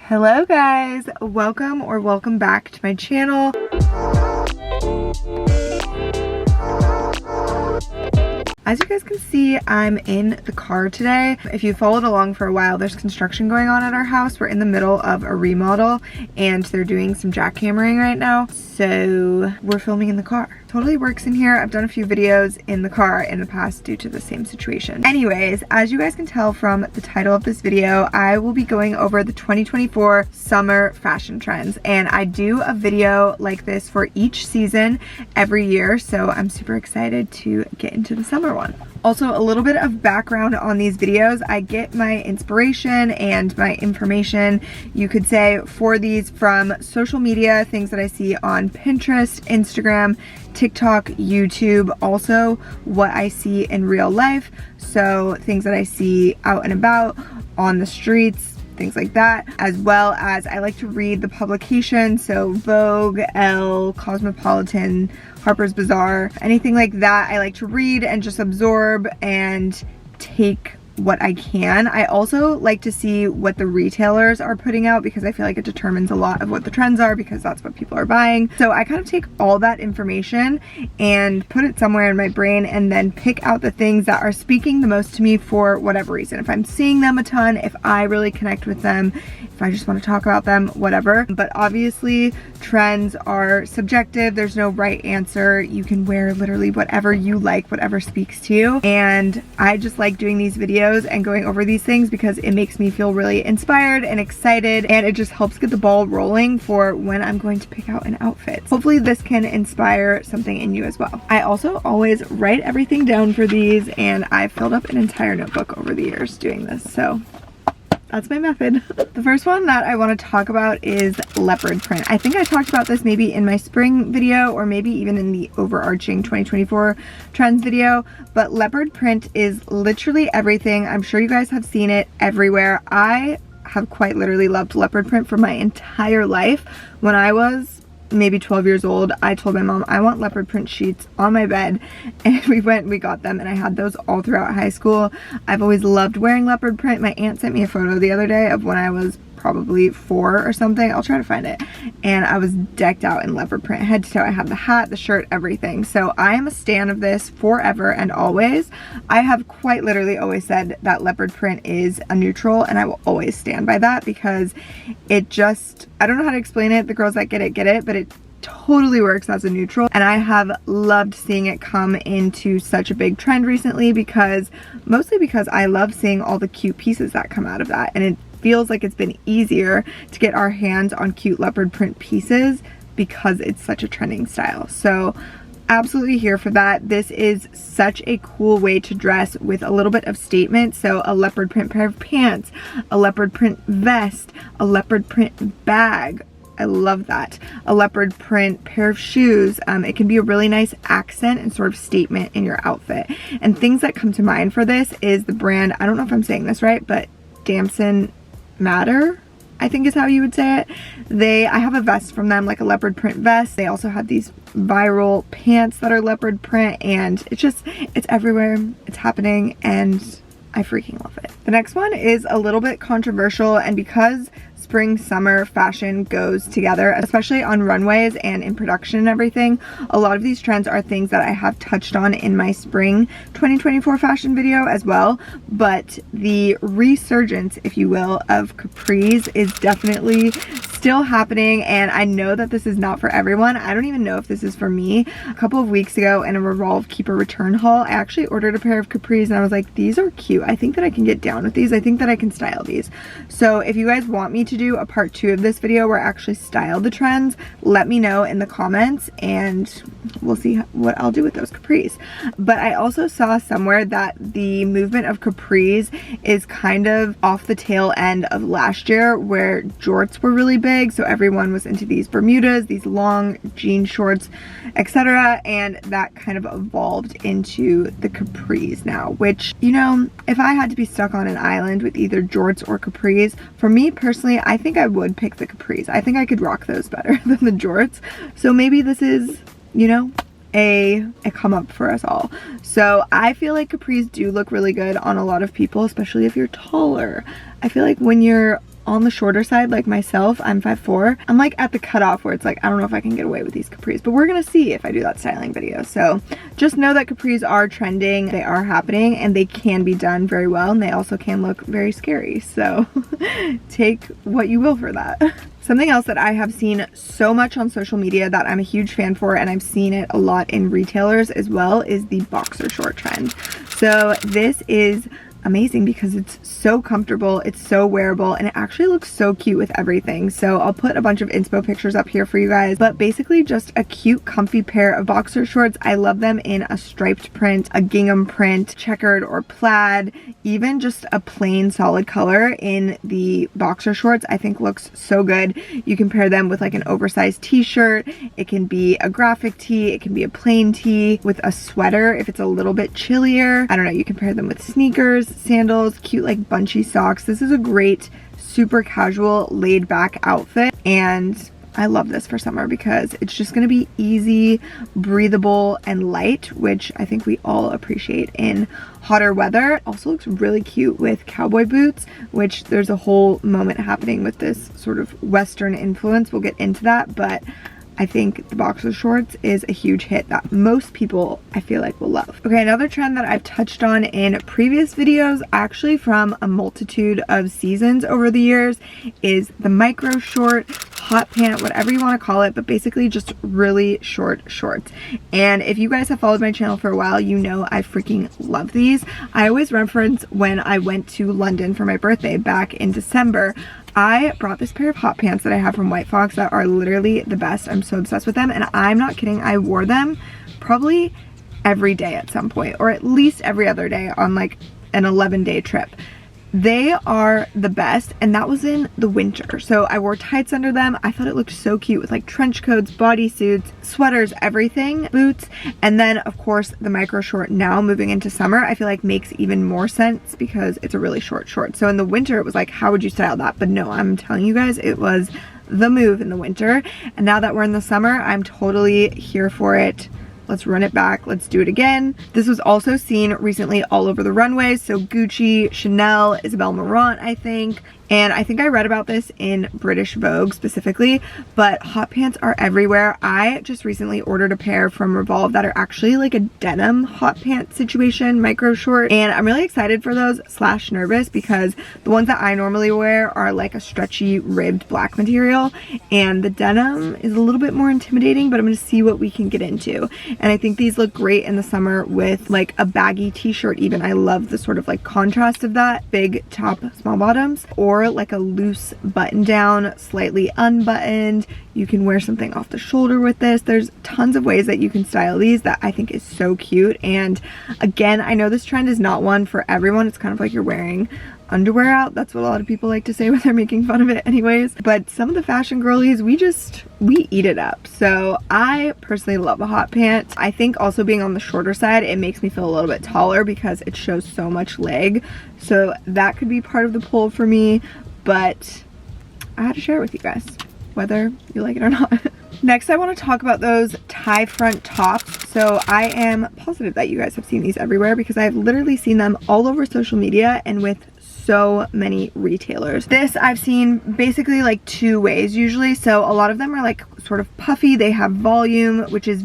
Hello guys, welcome back to my channel. As you guys can see, I'm in the car today. If you followed along for a while, there's construction going on at our house. We're in the middle of a remodel and they're doing some jackhammering right now. So we're filming in the car. Totally works in here. I've done a few videos in the car in the past due to the same situation. Anyways, as you guys can tell from the title of this video, I will be going over the 2024 summer fashion trends. And I do a video like this for each season every year. So I'm super excited to get into the summer one. Also, a little bit of background on these videos. I get my inspiration and my information, you could say, for these from social media, things that I see on Pinterest, Instagram, TikTok, YouTube, also what I see in real life. So things that I see out and about on the streets, things like that, as well as I like to read the publications, so Vogue, Elle, Cosmopolitan, Harper's Bazaar, anything like that. I like to read and just absorb and take what I can. I also like to see what the retailers are putting out because I feel like it determines a lot of what the trends are because that's what people are buying. So I kind of take all that information and put it somewhere in my brain and then pick out the things that are speaking the most to me for whatever reason. If I'm seeing them a ton, if I really connect with them, if I just want to talk about them, whatever. But obviously trends are subjective. There's no right answer. You can wear literally whatever you like, whatever speaks to you. And I just like doing these videos and going over these things because it makes me feel really inspired and excited, and it just helps get the ball rolling for when I'm going to pick out an outfit. Hopefully this can inspire something in you as well. I also always write everything down for these, and I've filled up an entire notebook over the years doing this, so that's my method. The first one that I want to talk about is leopard print. I think I talked about this maybe in my spring video or maybe even in the overarching 2024 trends video, but leopard print is literally everything. I'm sure you guys have seen it everywhere. I have quite literally loved leopard print for my entire life. When I was maybe 12 years old, I told my mom I want leopard print sheets on my bed, and we got them, and I had those all throughout high school. I've always loved wearing leopard print. My aunt sent me a photo the other day of when I was probably 4 or something. I'll try to find it. And I was decked out in leopard print head to toe. I had the hat, the shirt, everything. So I am a stan of this forever and always. I have quite literally always said that leopard print is a neutral, and I will always stand by that because it just, I don't know how to explain it. The girls that get it, but it totally works as a neutral, and I have loved seeing it come into such a big trend recently mostly because I love seeing all the cute pieces that come out of that, and it feels like it's been easier to get our hands on cute leopard print pieces because it's such a trending style. So absolutely here for that. This is such a cool way to dress with a little bit of statement. So a leopard print pair of pants, a leopard print vest, a leopard print bag. I love that. A leopard print pair of shoes. It can be a really nice accent and sort of statement in your outfit. And things that come to mind for this is the brand, I don't know if I'm saying this right, but Damson Matter, I think is how you would say it. I have a vest from them, like a leopard print vest. They also have these viral pants that are leopard print, and it's everywhere. It's happening, and I freaking love it. The next one is a little bit controversial, and because spring summer fashion goes together, especially on runways and in production and everything, a lot of these trends are things that I have touched on in my spring 2024 fashion video as well. But the resurgence, if you will, of capris is definitely still happening, and I know that this is not for everyone. I don't even know if this is for me. A couple of weeks ago in a Revolve Keeper return haul, I actually ordered a pair of capris, and I was like, these are cute. I think that I can get down with these. I think that I can style these. So if you guys want me to do a part 2 of this video where I actually style the trends, let me know in the comments and we'll see what I'll do with those capris. But I also saw somewhere that the movement of capris is kind of off the tail end of last year, where jorts were really big, so everyone was into these Bermudas, these long jean shorts, etc., and that kind of evolved into the capris now, which, you know, if I had to be stuck on an island with either jorts or capris, for me personally, I think I would pick the capris. I think I could rock those better than the jorts. So maybe this is, you know, a come up for us all. So I feel like capris do look really good on a lot of people, especially if you're taller. I feel like when you're on the shorter side like myself, I'm 5'4", I'm like at the cutoff where it's like, I don't know if I can get away with these capris, but we're gonna see if I do that styling video. So just know that capris are trending, they are happening, and they can be done very well, and they also can look very scary. So take what you will for that. Something else that I have seen so much on social media that I'm a huge fan for, and I've seen it a lot in retailers as well, is the boxer short trend. So this is amazing because it's so comfortable, it's so wearable, and it actually looks so cute with everything. So I'll put a bunch of inspo pictures up here for you guys, but basically just a cute comfy pair of boxer shorts. I love them in a striped print, a gingham print, checkered or plaid, even just a plain solid color in the boxer shorts I think looks so good. You can pair them with like an oversized t-shirt, it can be a graphic tee, it can be a plain tee with a sweater if it's a little bit chillier. I don't know, you can pair them with sneakers, sandals, cute like bunchy socks. This is a great super casual laid back outfit, and I love this for summer because it's just going to be easy, breathable, and light, which I think we all appreciate in hotter weather. It also looks really cute with cowboy boots, which there's a whole moment happening with this sort of Western influence. We'll get into that, but I think the boxer shorts is a huge hit that most people I feel like will love. Okay, another trend that I've touched on in previous videos, actually from a multitude of seasons over the years, is the micro short, hot pant, whatever you want to call it, but basically just really short shorts. And if you guys have followed my channel for a while, you know I freaking love these. I always reference when I went to London for my birthday back in December, I brought this pair of hot pants that I have from White Fox that are literally the best. I'm so obsessed with them, and I'm not kidding. I wore them probably every day at some point, or at least every other day on like an 11-day trip. They are the best, and that was in the winter. So I wore tights under them. I thought it looked so cute with like trench coats, bodysuits, sweaters, everything, boots. And then of course the micro short now moving into summer, I feel like makes even more sense because it's a really short short. So in the winter it was like, how would you style that? But no, I'm telling you guys, it was the move in the winter. And now that we're in the summer, I'm totally here for it. Let's run it back. Let's do it again. This was also seen recently all over the runways. So Gucci, Chanel, Isabel Marant, I think. And I think I read about this in British Vogue specifically, but hot pants are everywhere. I just recently ordered a pair from Revolve that are actually like a denim hot pant situation, micro short. And I'm really excited for those / nervous because the ones that I normally wear are like a stretchy ribbed black material. And the denim is a little bit more intimidating, but I'm gonna see what we can get into. And I think these look great in the summer with like a baggy t-shirt even. I love the sort of like contrast of that. Big top, small bottoms, or like a loose button down, slightly unbuttoned. You can wear something off the shoulder with this. There's tons of ways that you can style these that I think is so cute. And again, I know this trend is not one for everyone. It's kind of like you're wearing underwear out. That's what a lot of people like to say when they're making fun of it anyways. But some of the fashion girlies, we eat it up. So I personally love a hot pant. I think also being on the shorter side, it makes me feel a little bit taller because it shows so much leg. So that could be part of the pull for me, but I had to share it with you guys, whether you like it or not. Next, I want to talk about those tie front tops. So I am positive that you guys have seen these everywhere because I've literally seen them all over social media and with so many retailers. This I've seen basically like two ways usually. So a lot of them are like sort of puffy. They have volume, which is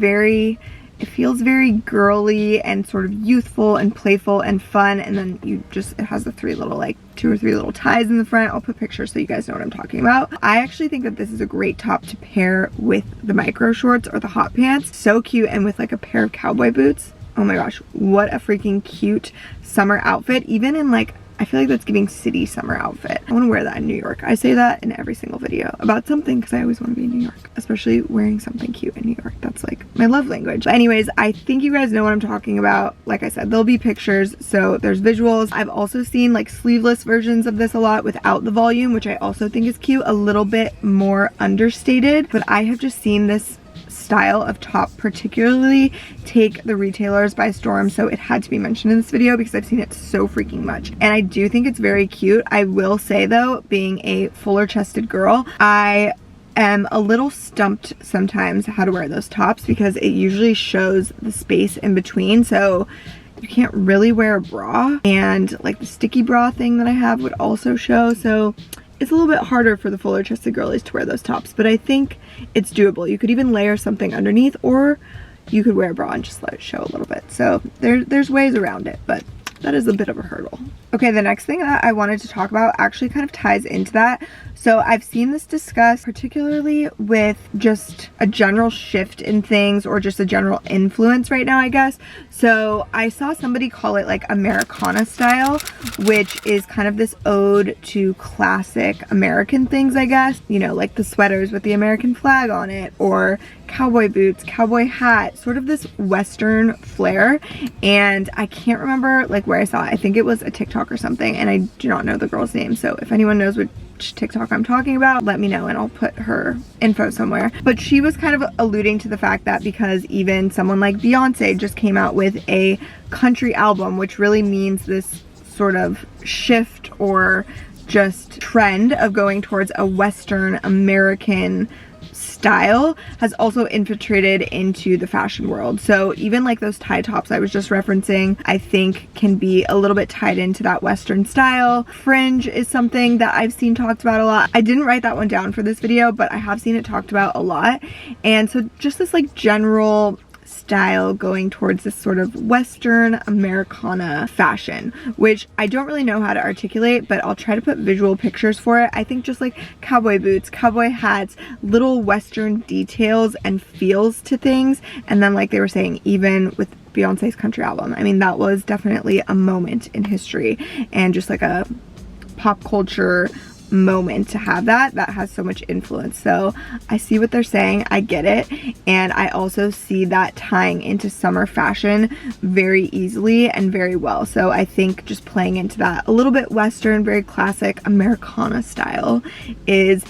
it feels very girly and sort of youthful and playful and fun. And then it has the two or three little ties in the front. I'll put pictures so you guys know what I'm talking about. I actually think that this is a great top to pair with the micro shorts or the hot pants. So cute, and with like a pair of cowboy boots. Oh my gosh, what a freaking cute summer outfit. Even in like, I feel like that's giving city summer outfit. I want to wear that in New York. I say that in every single video about something because I always want to be in New York, especially wearing something cute in New York. That's like my love language. But anyways, I think you guys know what I'm talking about. Like I said, there'll be pictures, so there's visuals. I've also seen like sleeveless versions of this a lot without the volume, which I also think is cute, a little bit more understated. But I have just seen this style of top particularly take the retailers by storm, so it had to be mentioned in this video because I've seen it so freaking much, and I do think it's very cute. I will say though, being a fuller chested girl, I am a little stumped sometimes how to wear those tops because it usually shows the space in between, so you can't really wear a bra, and like the sticky bra thing that I have would also show, so it's a little bit harder for the fuller chested girlies to wear those tops, but I think it's doable. You could even layer something underneath, or you could wear a bra and just let it show a little bit. So there's ways around it, but that is a bit of a hurdle. Okay, the next thing that I wanted to talk about actually kind of ties into that. So I've seen this discussed particularly with just a general shift in things, or just a general influence right now, I guess. So I saw somebody call it like Americana Style, which is kind of this ode to classic American things, I guess. You know, like the sweaters with the American flag on it, or cowboy boots, cowboy hat, sort of this Western flair. And I can't remember like where I saw it. I think it was a TikTok or something, and I do not know the girl's name. So if anyone knows which TikTok I'm talking about, let me know and I'll put her info somewhere. But she was kind of alluding to the fact that because even someone like Beyonce just came out with a country album, which really means this sort of shift or just trend of going towards a Western American style, has also infiltrated into the fashion world. So even like those tie tops I was just referencing, I think can be a little bit tied into that Western style. Fringe is something that I've seen talked about a lot. I didn't write that one down for this video, but I have seen it talked about a lot. And so just this like general style going towards this sort of Western Americana fashion, which I don't really know how to articulate, but I'll try to put visual pictures for it. I think just like cowboy boots, cowboy hats, little Western details and feels to things. And then like they were saying, even with Beyonce's country album, I mean, that was definitely a moment in history and just like a pop culture moment to have that has so much influence. So I see what they're saying, I get it, and I also see that tying into summer fashion very easily and very well. So I think just playing into that a little bit Western, very classic Americana style is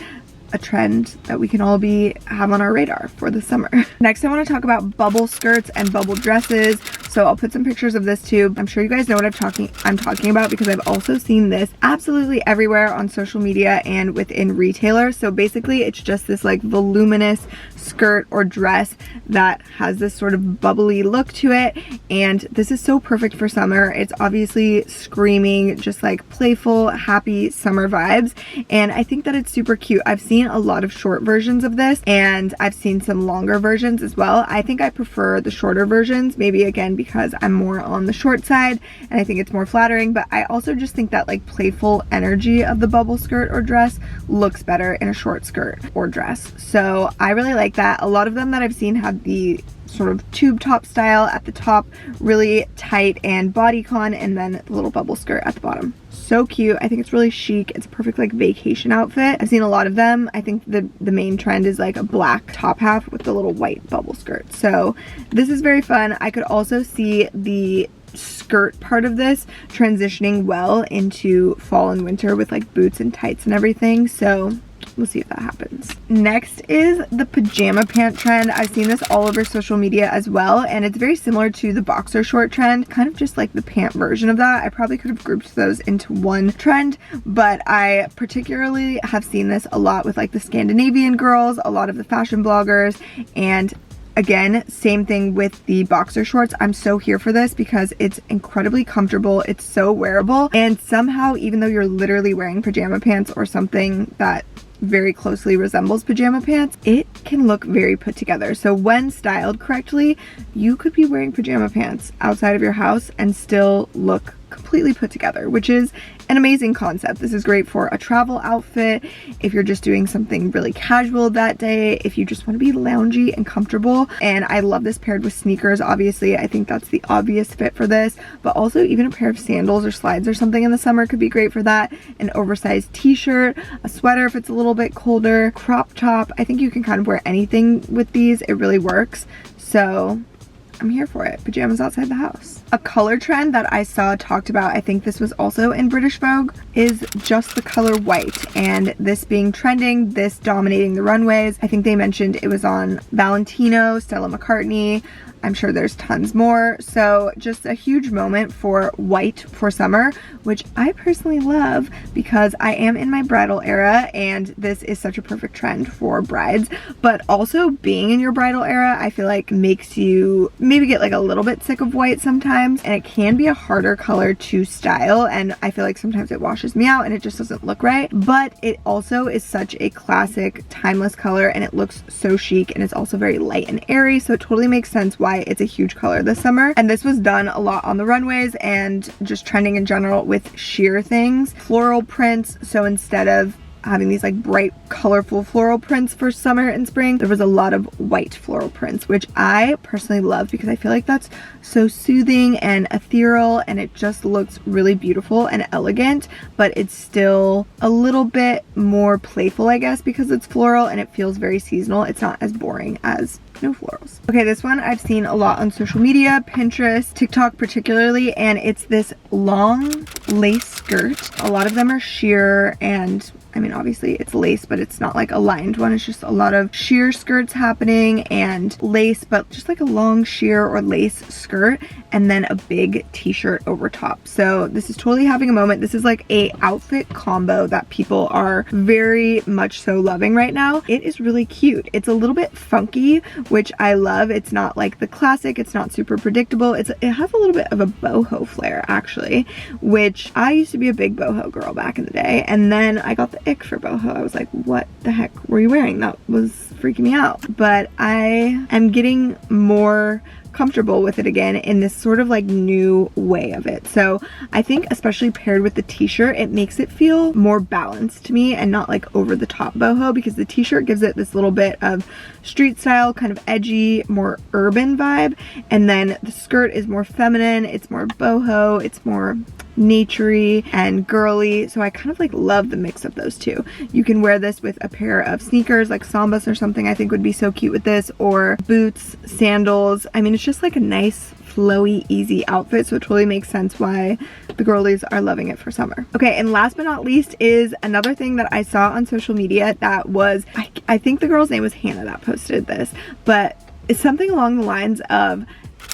a trend that we can all have on our radar for the summer. Next, I want to talk about bubble skirts and bubble dresses. So I'll put some pictures of this too. I'm sure you guys know what I'm talking about, because I've also seen this absolutely everywhere on social media and within retailers. So basically it's just this like voluminous skirt or dress that has this sort of bubbly look to it, and this is so perfect for summer. It's obviously screaming just like playful, happy summer vibes, and I think that it's super cute. I've seen a lot of short versions of this, and I've seen some longer versions as well. I think I prefer the shorter versions, maybe again because I'm more on the short side and I think it's more flattering, but I also just think that like playful energy of the bubble skirt or dress looks better in a short skirt or dress. So I really like that. A lot of them that I've seen have the sort of tube top style at the top, really tight and bodycon, and then the little bubble skirt at the bottom. So cute. I think it's really chic. It's a perfect like vacation outfit. I've seen a lot of them. I think the main trend is like a black top half with the little white bubble skirt. So this is very fun. I could also see the skirt part of this transitioning well into fall and winter with like boots and tights and everything. So we'll see if that happens. Next is the pajama pant trend. I've seen this all over social media as well, and it's very similar to the boxer short trend, kind of just like the pant version of that. I probably could have grouped those into one trend, but I particularly have seen this a lot with like the Scandinavian girls, a lot of the fashion bloggers, and again, same thing with the boxer shorts. I'm so here for this because it's incredibly comfortable, it's so wearable, and somehow even though you're literally wearing pajama pants or something that very closely resembles pajama pants, it can look very put together. So when styled correctly, you could be wearing pajama pants outside of your house and still look completely put together, which is an amazing concept. This is great for a travel outfit, if you're just doing something really casual that day, if you just want to be loungy and comfortable. And I love this paired with sneakers. Obviously, I think that's the obvious fit for this, but also even a pair of sandals or slides or something in the summer could be great for that. An oversized t-shirt, a sweater if it's a little bit colder, crop top. I think you can kind of wear anything with these. It really works. So I'm here for it. Pajamas outside the house. A color trend that I saw talked about, I think this was also in British Vogue, is just the color white, and this being trending, this dominating the runways. I think they mentioned it was on Valentino, Stella McCartney. I'm sure there's tons more. So just a huge moment for white for summer, which I personally love because I am in my bridal era and this is such a perfect trend for brides. But also being in your bridal era, I feel like makes you maybe get like a little bit sick of white sometimes. sometimes, and it can be a harder color to style, and I feel like sometimes it washes me out and it just doesn't look right. But it also is such a classic, timeless color, and it looks so chic, and it's also very light and airy, so it totally makes sense why it's a huge color this summer. And this was done a lot on the runways and just trending in general with sheer things, floral prints. So instead of having these like bright colorful floral prints for summer and spring, there was a lot of white floral prints, which I personally love because I feel like that's so soothing and ethereal, and it just looks really beautiful and elegant, but it's still a little bit more playful, I guess, because it's floral and it feels very seasonal. It's not as boring as no florals. Okay, this one I've seen a lot on social media, Pinterest, TikTok particularly, and it's this long lace skirt. A lot of them are sheer, and I mean, obviously it's lace, but it's not like a lined one. It's just a lot of sheer skirts happening and lace, but just like a long sheer or lace skirt, and then a big t-shirt over top. So this is totally having a moment. This is like a outfit combo that people are very much so loving right now. It is really cute. It's a little bit funky, which I love. It's not like the classic. It's not super predictable. It has a little bit of a boho flair actually, which I used to be a big boho girl back in the day, and then I got the ick for boho. I was like, what the heck were you wearing? That was freaking me out. But I am getting more comfortable with it again in this sort of like new way of it. So I think especially paired with the t-shirt, it makes it feel more balanced to me and not like over the top boho, because the t-shirt gives it this little bit of street style, kind of edgy, more urban vibe, and then the skirt is more feminine, it's more boho, it's more naturey and girly. So I kind of like love the mix of those two. You can wear this with a pair of sneakers like Sambas or something, I think would be so cute with this, or boots, sandals. I mean, it's just like a nice flowy, easy outfit, so it totally makes sense why the girlies are loving it for summer. Okay, and last but not least is another thing that I saw on social media that was, I think the girl's name was Hannah that posted this, but it's something along the lines of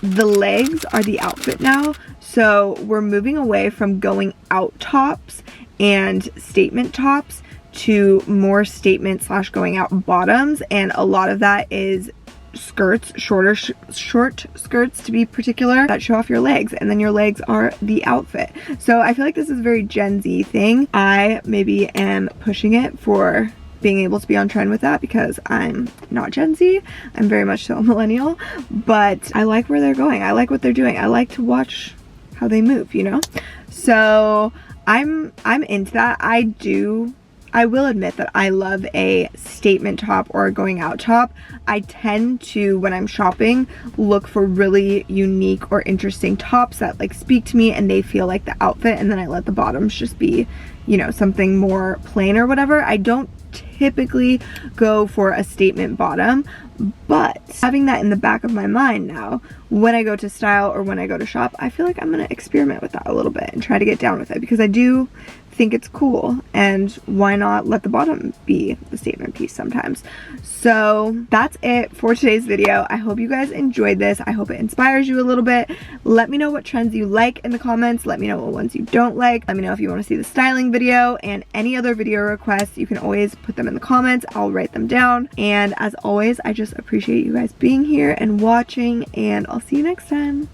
the legs are the outfit now. So we're moving away from going out tops and statement tops to more statement / going out bottoms, and a lot of that is skirts, short skirts to be particular, that show off your legs, and then your legs are the outfit. So I feel like this is a very Gen Z thing. I maybe am pushing it for being able to be on trend with that because I'm not Gen Z. I'm very much so a millennial, but I like where they're going. I like what they're doing. I like to watch how they move, you know? So I'm into that. I will admit that I love a statement top or a going out top. I tend to, when I'm shopping, look for really unique or interesting tops that like speak to me and they feel like the outfit, and then I let the bottoms just be, you know, something more plain or whatever. I don't typically go for a statement bottom, but having that in the back of my mind now, when I go to style or when I go to shop, I feel like I'm gonna experiment with that a little bit and try to get down with it, because I do think it's cool, and why not let the bottom be the statement piece sometimes. So that's it for today's video. I hope you guys enjoyed this. I hope it inspires you a little bit. Let me know what trends you like in the comments. Let me know what ones you don't like. Let me know if you want to see the styling video, and any other video requests, you can always put them in the comments. I'll write them down. And as always, I just appreciate you guys being here and watching, and I'll see you next time.